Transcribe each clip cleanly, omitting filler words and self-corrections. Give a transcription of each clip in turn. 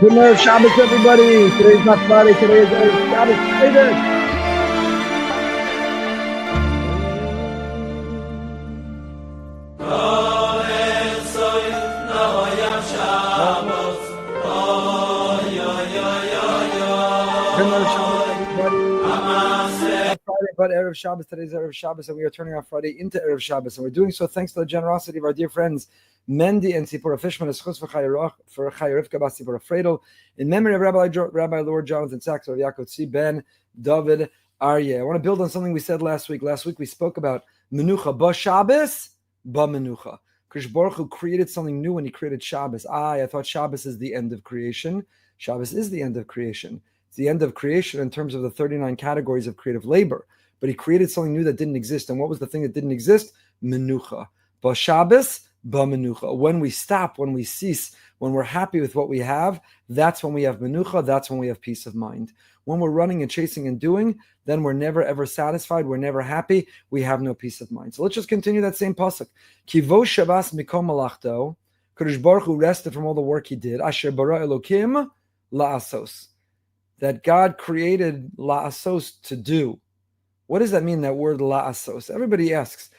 Good Erev Shabbos, everybody. Today's not Friday. Today is Erev Shabbos. Say this. Good Erev Shabbos, everybody. Not Friday, but Erev Shabbos. Today's Erev Shabbos, and we are turning our Friday into Erev Shabbos, and we're doing so thanks to the generosity of our dear friends Mendy and Sipora Fishman, Eschus for Chayarivka Bas Sipora Fredo, in memory of Rabbi Lord Jonathan Sachs, of Yaakov Tzvi Ben David Aryeh. I want to build on something we said last week. Last week we spoke about Menucha Ba Shabbos, Ba Menucha. Krish Baruch Hu created something new when he created Shabbos. I thought Shabbos is the end of creation. Shabbos is the end of creation. It's the end of creation in terms of the 39 categories of creative labor. But he created something new that didn't exist. And what was the thing that didn't exist? Menucha. Ba Shabbos, Ba Menucha. When we stop, when we cease, when we're happy with what we have, that's when we have Menucha, that's when we have peace of mind. When we're running and chasing and doing, then we're never ever satisfied, we're never happy, we have no peace of mind. So let's just continue that same pasuk. Kivo Shabbos mikom malachto, Kadosh Baruch Hu rested from all the work he did. Asher bara Elokim la'asos. That God created la'asos to do. What does that mean, that word la'asos? Everybody asks.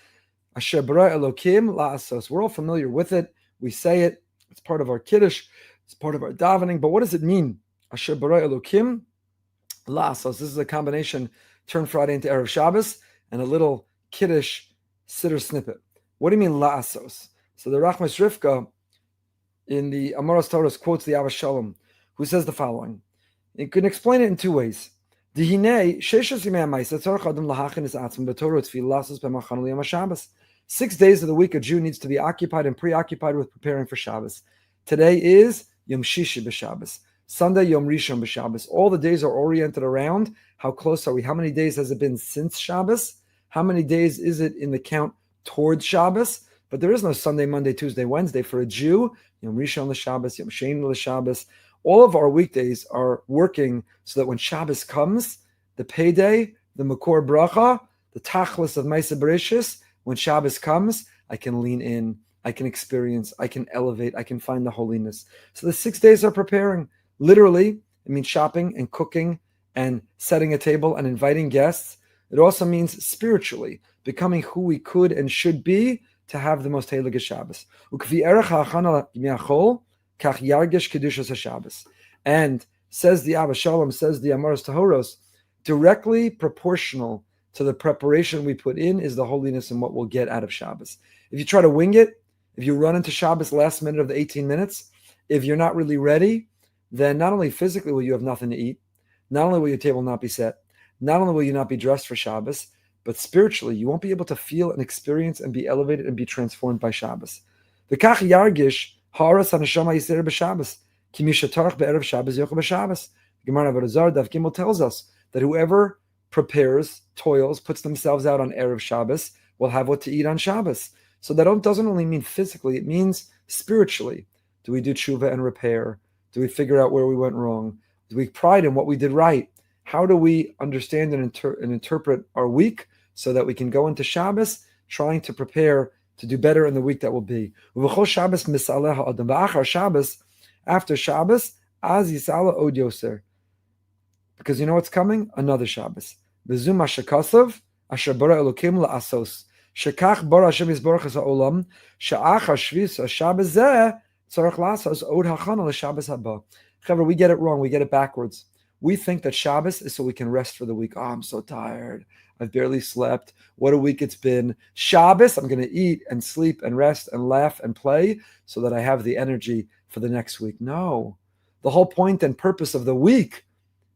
Asher bara Elokim la'asos. We're all familiar with it. We say it. It's part of our kiddush. It's part of our davening. But what does it mean? Asher bara Elokim la'asos. This is a combination. Turn Friday into Erev Shabbos and a little kiddush siddur snippet. What do you mean la'asos? So the Rachmas Rivka in the Amoros Torah quotes the Avos Shalom, who says the following. You can explain it in two ways. 6 days of the week a Jew needs to be occupied and preoccupied with preparing for Shabbos. Today is Yom Shishi b'Shabbos. Sunday Yom Rishon b'Shabbos. All the days are oriented around how close are we? How many days has it been since Shabbos? How many days is it in the count towards Shabbos? But there is no Sunday, Monday, Tuesday, Wednesday for a Jew. Yom Rishon l'Shabbos, Yom Sheni l'Shabbos. All of our weekdays are working so that when Shabbos comes, the payday, the Makor Bracha, the Tachlis of Maisa Bereshis, when Shabbos comes, I can lean in, I can experience, I can elevate, I can find the holiness. So the 6 days are preparing. Literally, it means shopping and cooking and setting a table and inviting guests. It also means spiritually, becoming who we could and should be to have the most heilige Shabbos. And says the Abba Shalom, says the Amoros Tahoros, directly proportional to the preparation we put in is the holiness and what we'll get out of Shabbos. If you try to wing it, if you run into Shabbos last minute of the 18 minutes, if you're not really ready, then not only physically will you have nothing to eat, not only will your table not be set, not only will you not be dressed for Shabbos, but spiritually you won't be able to feel and experience and be elevated and be transformed by Shabbos. V'kach yargish ha'aras haneshama yisera b'Shabbos ki mi shetarach be'erev Shabbos yochel b'Shabbos. Gemara Avodah Zarah Daf Gimel tells us that whoever prepares, toils, puts themselves out on Erev Shabbos will have what to eat on Shabbos. So that doesn't only mean physically, it means spiritually. Do we do tshuva and repair? Do we figure out where we went wrong? Do we pride in what we did right? How do we understand and interpret our week so that we can go into Shabbos trying to prepare to do better in the week that will be? After Shabbos, az yisala od yoser. Because you know what's coming? Another Shabbos. V'zu ma shekasav asher bara Elokim la'asos. Shekach bara Hashem yisborach es ha'olam she'ach hashvis ha'Shabbos zeh tzarech la'asos od hachana l'Shabbos haba. However, we get it wrong. We get it backwards. We think that Shabbos is so we can rest for the week. Oh, I'm so tired. I've barely slept. What a week it's been. Shabbos, I'm going to eat and sleep and rest and laugh and play so that I have the energy for the next week. No. The whole point and purpose of the week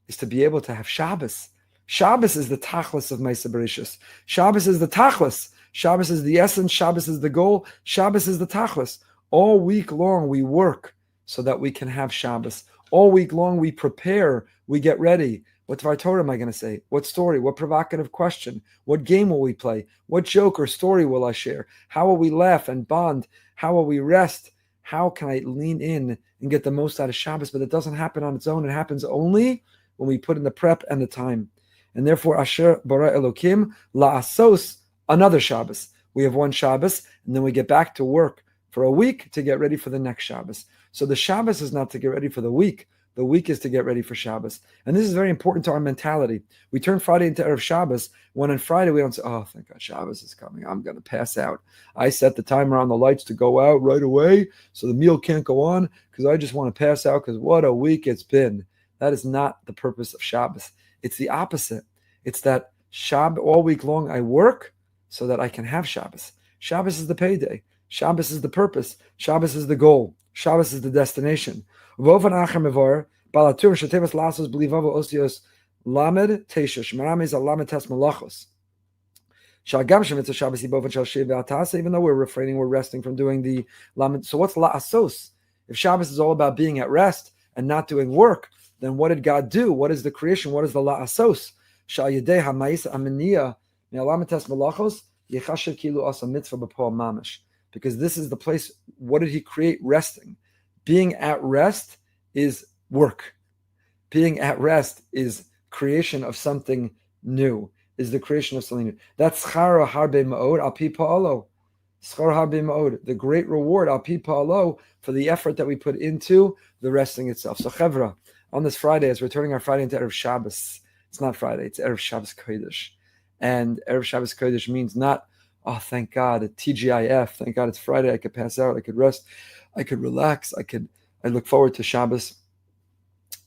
is to be able to have Shabbos. Shabbos is the tachlis of Maisa Bereshis. Shabbos is the tachlis. Shabbos is the essence. Shabbos is the goal. Shabbos is the tachlis. All week long we work so that we can have Shabbos. All week long we prepare, we get ready. What Dvar Torah am I going to say? What story? What provocative question? What game will we play? What joke or story will I share? How will we laugh and bond? How will we rest? How can I lean in and get the most out of Shabbos? But it doesn't happen on its own. It happens only when we put in the prep and the time. And therefore, Asher bara Elokim la'asos, another Shabbos. We have one Shabbos, and then we get back to work for a week to get ready for the next Shabbos. So the Shabbos is not to get ready for the week. the weakest to get ready for Shabbos. And this is very important to our mentality. We turn Friday into Erev Shabbos, when on Friday we don't say, oh, thank God, Shabbos is coming. I'm going to pass out. I set the timer on the lights to go out right away so the meal can't go on because I just want to pass out because what a week it's been. That is not the purpose of Shabbos. It's the opposite. It's that all week long I work so that I can have Shabbos. Shabbos is the payday. Shabbos is the purpose. Shabbos is the goal. Shabbos is the destination. Lamed Tesha Shmaram is a Lamed Tes Malachos. Even though we're refraining, we're resting from doing the Lamed. So what's La'asos? If Shabbos is all about being at rest and not doing work, then what did God do? What is the creation? What is the La'asos? Sha'yedei ha'ma'isa aminiya me'alamed tes malachos yechashev kilu asa mitzvah b'po'al mamash. Because this is the place. What did He create? Resting. Being at rest is work. Being at rest is creation of something new, is the creation of something new. That's schara harbe ma'od al pi pa'alo. Schara harbe ma'od, the great reward al pi pa'alo for the effort that we put into the resting itself. So chevra, on this Friday, as we're turning our Friday into Erev Shabbos, it's not Friday, it's Erev Shabbos Kodesh. And Erev Shabbos Kodesh means not, oh, thank God, a TGIF, thank God it's Friday, I could pass out, I could rest, I could relax, I look forward to Shabbos.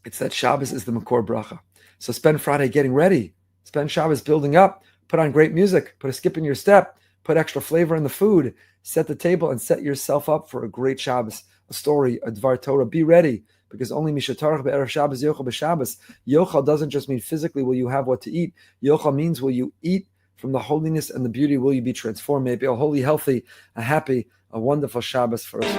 It's that Shabbos is the Makor Bracha. So spend Friday getting ready. Spend Shabbos building up. Put on great music. Put a skip in your step. Put extra flavor in the food. Set the table and set yourself up for a great Shabbos, a story, a Dvar Torah. Be ready, because only Mishatarach be'erev Shabbos yochal b'Shabbos. Yochal doesn't just mean physically will you have what to eat. Yochal means will you eat from the holiness and the beauty. Will you be transformed? May it be a holy, healthy, a happy, a wonderful Shabbos for us.